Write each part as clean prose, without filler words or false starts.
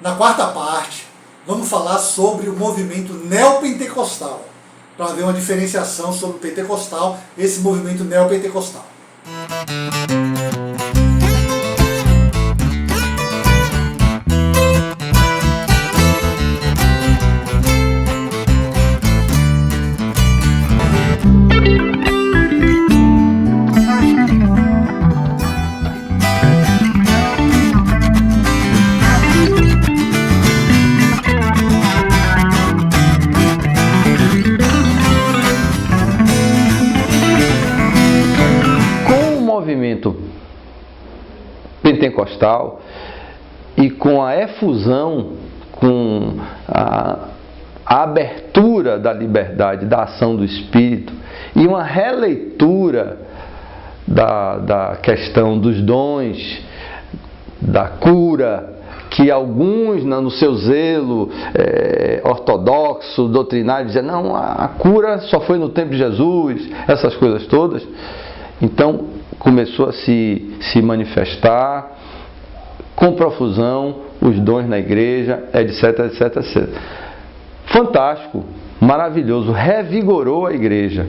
Na quarta parte, vamos falar sobre o movimento neopentecostal, para ver uma diferenciação sobre o pentecostal, esse movimento neopentecostal. Pentecostal e com a efusão, com a abertura da liberdade, da ação do Espírito e uma releitura da questão dos dons, da cura, que alguns, no seu zelo ortodoxo, doutrinário, diziam, não, a cura só foi no tempo de Jesus, essas coisas todas. Então, começou a se manifestar com profusão os dons na igreja, etc, etc, etc. Fantástico, maravilhoso, revigorou a igreja.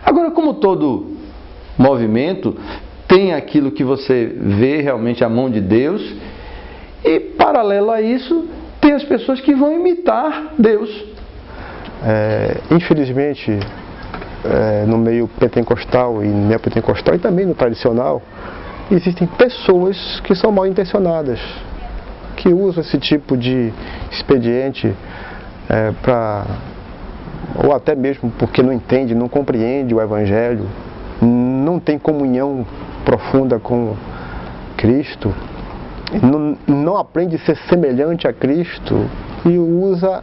Agora, como todo movimento, tem aquilo que você vê realmente a mão de Deus e, paralelo a isso, tem as pessoas que vão imitar Deus. Infelizmente, no meio pentecostal e neopentecostal e também no tradicional, existem pessoas que são mal intencionadas, que usam esse tipo de expediente ou até mesmo porque não entende, não compreende o Evangelho, não tem comunhão profunda com Cristo, não aprende a ser semelhante a Cristo e usa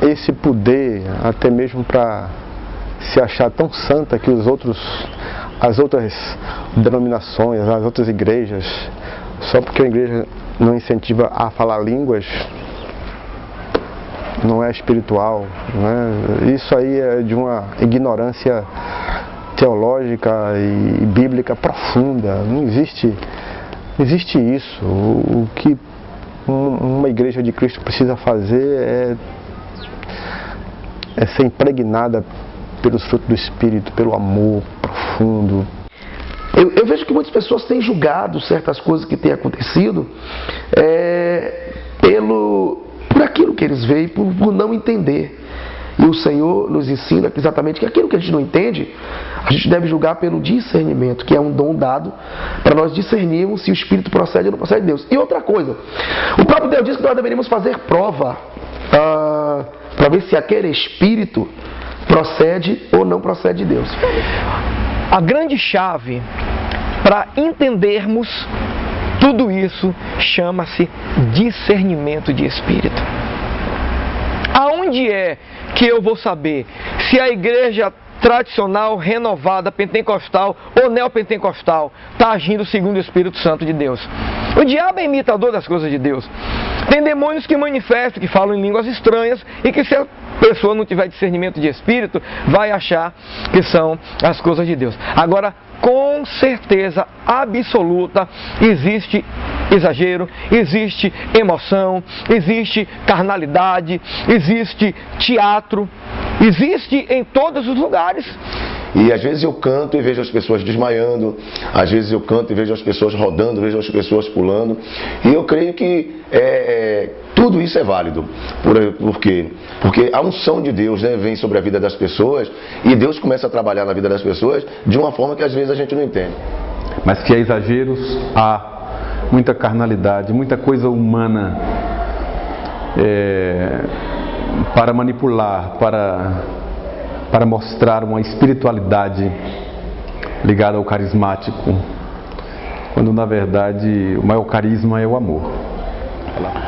esse poder até mesmo para se achar tão santa que as outras denominações, as outras igrejas, só porque a igreja não incentiva a falar línguas, não é espiritual, né? Isso aí é de uma ignorância teológica e bíblica profunda. Não existe isso. O que uma igreja de Cristo precisa fazer é ser impregnada pelos frutos do Espírito, pelo amor profundo. Eu vejo que muitas pessoas têm julgado certas coisas que têm acontecido por aquilo que eles veem, por não entender. E o Senhor nos ensina exatamente que aquilo que a gente não entende, a gente deve julgar pelo discernimento, que é um dom dado para nós discernirmos se o Espírito procede ou não procede de Deus. E outra coisa, o próprio Deus diz que nós deveríamos fazer prova para ver se aquele Espírito procede ou não procede de Deus. A grande chave para entendermos tudo isso chama-se discernimento de espírito. Aonde é que eu vou saber se a igreja tradicional, renovada, pentecostal ou neopentecostal está agindo segundo o Espírito Santo de Deus? O diabo é imitador das coisas de Deus. Tem demônios que manifestam, que falam em línguas estranhas e que, se a pessoa não tiver discernimento de espírito, vai achar que são as coisas de Deus. Agora, com certeza absoluta, existe exagero, existe emoção, existe carnalidade, existe teatro, existe em todos os lugares. E às vezes eu canto e vejo as pessoas desmaiando, às vezes eu canto e vejo as pessoas rodando, vejo as pessoas pulando. E eu creio que tudo isso é válido. Por quê? Porque a unção de Deus, né, vem sobre a vida das pessoas e Deus começa a trabalhar na vida das pessoas de uma forma que às vezes a gente não entende. Mas que há exageros, há muita carnalidade, muita coisa humana para manipular, para mostrar uma espiritualidade ligada ao carismático, quando na verdade o maior carisma é o amor.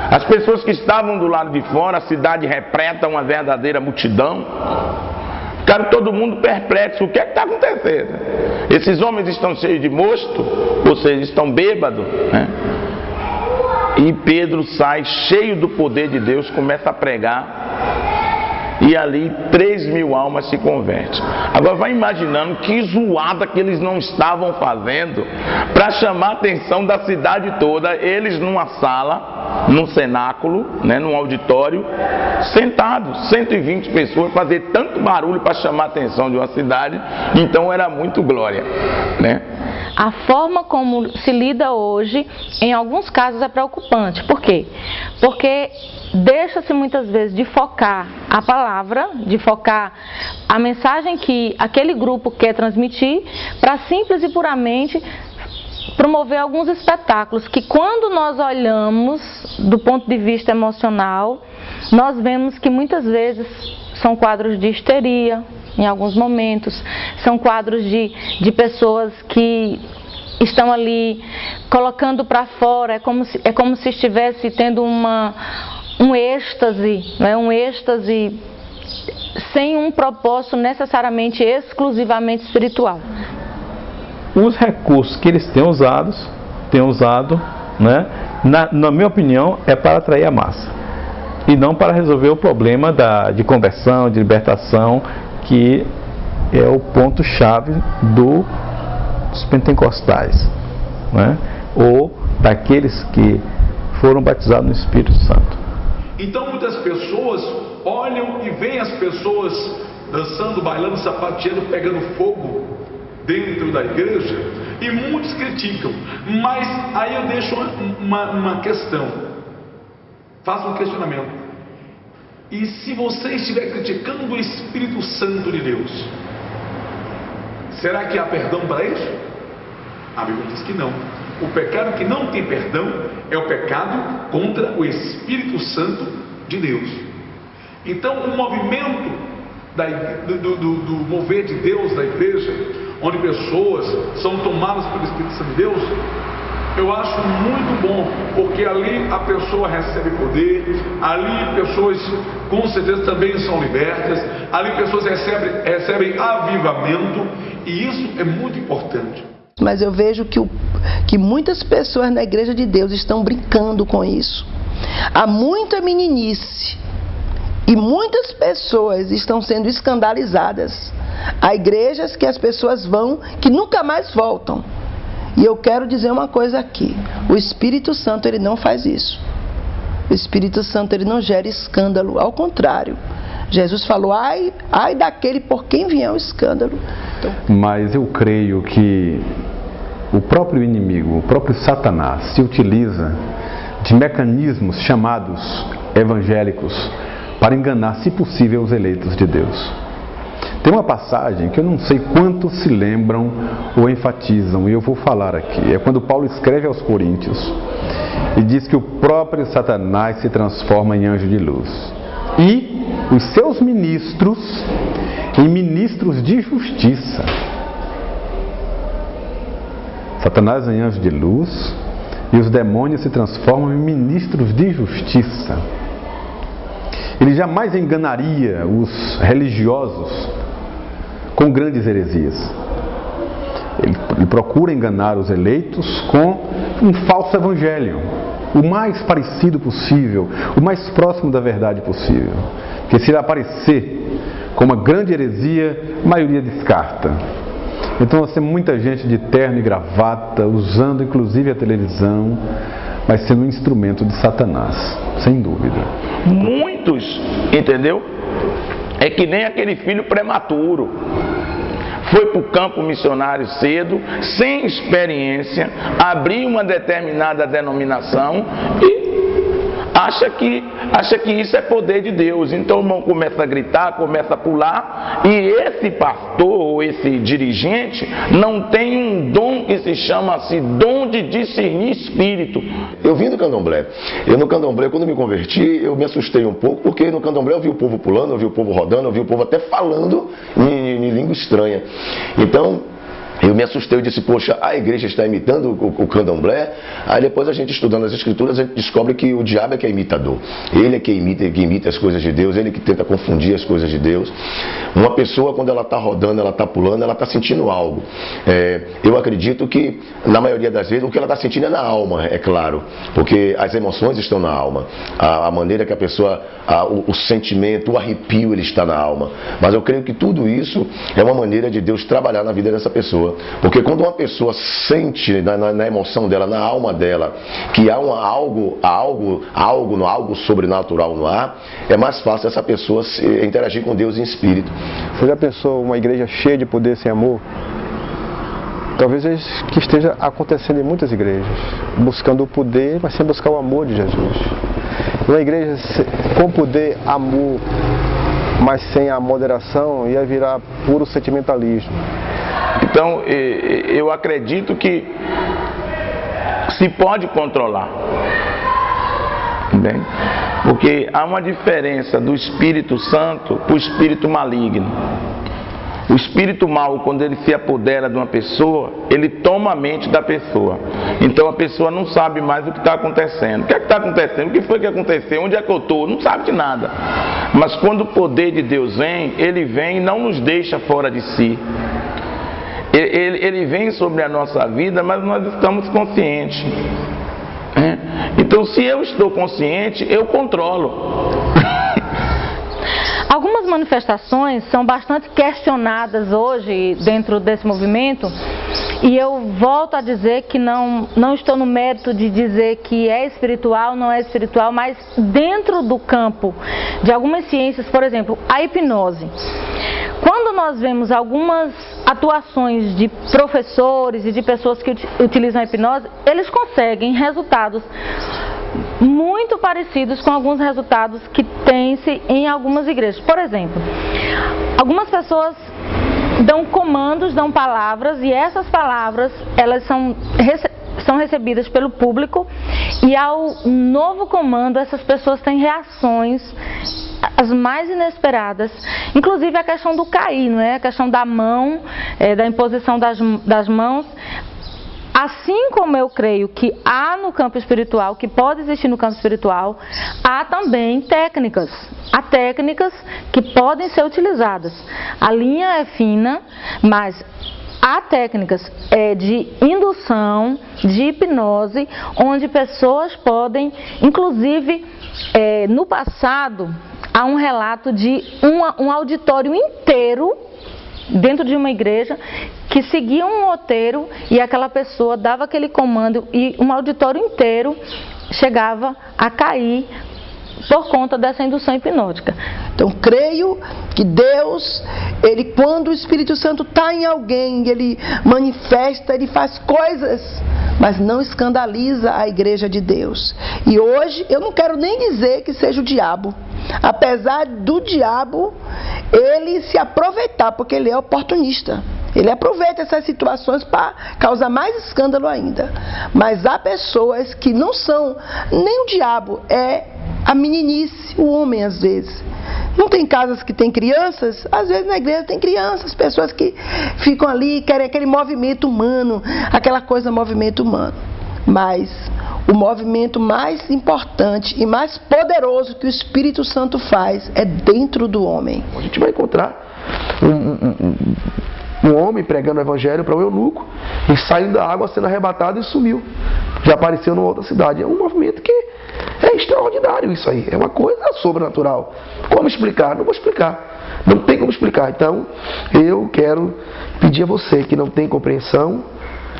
As pessoas que estavam do lado de fora, a cidade repleta, uma verdadeira multidão, ficaram todo mundo perplexo. O que é que está acontecendo? Esses homens estão cheios de mosto, ou seja, estão bêbados, né? E Pedro sai cheio do poder de Deus, começa a pregar. e ali 3.000 almas se convertem. Agora vai imaginando que zoada que eles não estavam fazendo para chamar a atenção da cidade toda, eles numa sala, num cenáculo, né, num auditório, sentados, 120 pessoas, fazer tanto barulho para chamar a atenção de uma cidade. Então era muito glória, né? A forma como se lida hoje, em alguns casos, é preocupante. Por quê? Porque deixa-se muitas vezes de focar a palavra, de focar a mensagem que aquele grupo quer transmitir, para simples e puramente promover alguns espetáculos que, quando nós olhamos do ponto de vista emocional, nós vemos que muitas vezes são quadros de histeria, em alguns momentos, são quadros de pessoas que estão ali colocando para fora, é como se estivesse tendo um êxtase, né? Um êxtase sem um propósito necessariamente exclusivamente espiritual. Os recursos que eles têm usado, né, na minha opinião, é para atrair a massa e não para resolver o problema de conversão, de libertação, que é o ponto-chave dos pentecostais, né? Ou daqueles que foram batizados no Espírito Santo. Então muitas pessoas olham e veem as pessoas dançando, bailando, sapateando, pegando fogo dentro da igreja, e muitos criticam. Mas aí eu deixo uma questão, faço um questionamento. E se você estiver criticando o Espírito Santo de Deus, será que há perdão para isso? A Bíblia diz que não. O pecado que não tem perdão é o pecado contra o Espírito Santo de Deus. Então o movimento do mover de Deus da igreja, onde pessoas são tomadas pelo Espírito Santo de Deus, eu acho muito bom, porque ali a pessoa recebe poder, ali pessoas com certeza também são libertas, ali pessoas recebem avivamento, e isso é muito importante. Mas eu vejo que muitas pessoas na igreja de Deus estão brincando com isso. Há muita meninice e muitas pessoas estão sendo escandalizadas. Há igrejas que as pessoas vão que nunca mais voltam. E eu quero dizer uma coisa aqui: o Espírito Santo, ele não faz isso. O Espírito Santo, ele não gera escândalo, ao contrário. Jesus falou: ai daquele por quem vier o escândalo. Então... Mas eu creio que o próprio inimigo, o próprio Satanás, se utiliza de mecanismos chamados evangélicos para enganar, se possível, os eleitos de Deus. Tem uma passagem que eu não sei quantos se lembram ou enfatizam, e eu vou falar aqui. É quando Paulo escreve aos Coríntios e diz que o próprio Satanás se transforma em anjo de luz. E os seus ministros em ministros de justiça. Satanás em anjo de luz e os demônios se transformam em ministros de justiça. Ele jamais enganaria os religiosos com grandes heresias. Ele procura enganar os eleitos com um falso evangelho, o mais parecido possível, o mais próximo da verdade possível. Porque se ele aparecer com uma grande heresia, a maioria descarta. Então nós temos muita gente de terno e gravata, usando inclusive a televisão, mas sendo um instrumento de Satanás, sem dúvida. Muitos, entendeu? É que nem aquele filho prematuro. Foi para o campo missionário cedo, sem experiência, abriu uma determinada denominação e acha que isso é poder de Deus. Então o irmão começa a gritar, começa a pular, e esse pastor ou esse dirigente não tem um dom que se chama-se dom de discernir espírito. Eu vim do candomblé. No candomblé, quando me converti, eu me assustei um pouco, porque no candomblé eu vi o povo pulando, eu vi o povo rodando, eu vi o povo até falando em língua estranha. Então, Eu me assustei, eu disse, poxa, a igreja está imitando o candomblé. Aí depois a gente, estudando as escrituras, a gente descobre que o diabo é que é imitador. Ele é que imita as coisas de Deus, ele que tenta confundir as coisas de Deus. Uma pessoa, quando ela está rodando, ela está pulando, ela está sentindo algo. Eu acredito que, na maioria das vezes, o que ela está sentindo é na alma, é claro. Porque as emoções estão na alma. A maneira que a pessoa, o sentimento, o arrepio, ele está na alma. Mas eu creio que tudo isso é uma maneira de Deus trabalhar na vida dessa pessoa. Porque quando uma pessoa sente na emoção dela, na alma dela, que há algo sobrenatural no ar, é mais fácil essa pessoa interagir com Deus em espírito. Você já pensou uma igreja cheia de poder sem amor? Talvez isso que esteja acontecendo em muitas igrejas, buscando o poder, mas sem buscar o amor de Jesus. Uma igreja com poder, amor, mas sem a moderação, ia virar puro sentimentalismo. Então, eu acredito que se pode controlar, entende? Porque há uma diferença do Espírito Santo para o Espírito maligno. O espírito mau, quando ele se apodera de uma pessoa, ele toma a mente da pessoa. Então a pessoa não sabe mais o que está acontecendo. O que é que está acontecendo? O que foi que aconteceu? Onde é que eu estou? Não sabe de nada. Mas quando o poder de Deus vem, ele vem e não nos deixa fora de si. Ele vem sobre a nossa vida, mas nós estamos conscientes. Então, se eu estou consciente, eu controlo. Algumas manifestações são bastante questionadas hoje dentro desse movimento, e eu volto a dizer que não estou no mérito de dizer que é espiritual, não é espiritual, mas dentro do campo de algumas ciências, por exemplo, a hipnose. Quando nós vemos algumas atuações de professores e de pessoas que utilizam a hipnose, eles conseguem resultados muito parecidos com alguns resultados que tem-se em algumas igrejas. Por exemplo, algumas pessoas dão comandos, dão palavras, e essas palavras elas são recebidas pelo público, e ao novo comando essas pessoas têm reações as mais inesperadas, inclusive a questão do cair, não é? A questão da mão, da imposição das mãos. Assim como eu creio que há no campo espiritual, que pode existir no campo espiritual, há também técnicas. Há técnicas que podem ser utilizadas. A linha é fina, mas há técnicas de indução, de hipnose, onde pessoas podem, inclusive, no passado, há um relato de um auditório inteiro dentro de uma igreja que seguia um roteiro, e aquela pessoa dava aquele comando e um auditório inteiro chegava a cair por conta dessa indução hipnótica. Então, creio que Deus, quando o Espírito Santo está em alguém, ele manifesta, ele faz coisas, mas não escandaliza a igreja de Deus. E hoje, eu não quero nem dizer que seja o diabo. Apesar do diabo, ele se aproveitar, porque ele é oportunista. Ele aproveita essas situações para causar mais escândalo ainda. Mas há pessoas que não são nem o diabo, é a meninice, o homem às vezes. Não tem casas que tem crianças? Às vezes na igreja tem crianças, pessoas que ficam ali, querem aquele movimento humano, aquela coisa movimento humano. Mas o movimento mais importante e mais poderoso que o Espírito Santo faz é dentro do homem. A gente vai encontrar um homem pregando o evangelho para o eunuco e saindo da água, sendo arrebatado e sumiu. Já apareceu numa outra cidade. É um movimento que é extraordinário isso aí. É uma coisa sobrenatural. Como explicar? Não vou explicar. Não tem como explicar. Então, eu quero pedir a você que não tem compreensão,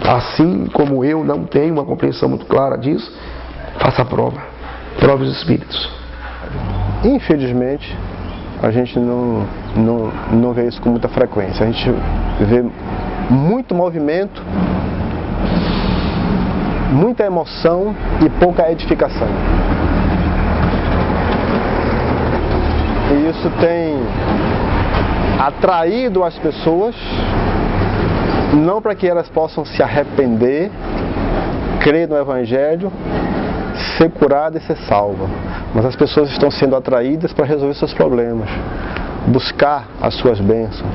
assim como eu não tenho uma compreensão muito clara disso, faça a prova. Prove os espíritos. Infelizmente, a gente não vê isso com muita frequência. A gente vê muito movimento, muita emoção e pouca edificação. E isso tem atraído as pessoas, não para que elas possam se arrepender, crer no Evangelho, ser curada e ser salva, mas as pessoas estão sendo atraídas para resolver seus problemas, buscar as suas bênçãos.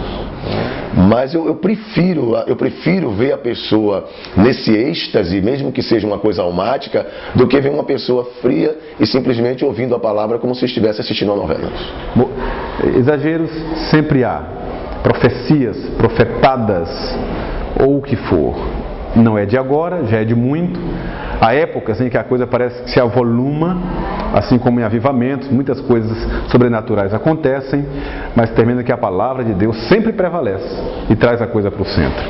Mas eu prefiro ver a pessoa nesse êxtase, mesmo que seja uma coisa almática, do que ver uma pessoa fria e simplesmente ouvindo a palavra como se estivesse assistindo uma novela. Exageros sempre há. Profecias, profetadas, ou o que for. Não é de agora, já é de muito. Há épocas em que a coisa parece que se avoluma, assim como em avivamentos, muitas coisas sobrenaturais acontecem, mas termina que a palavra de Deus sempre prevalece e traz a coisa para o centro.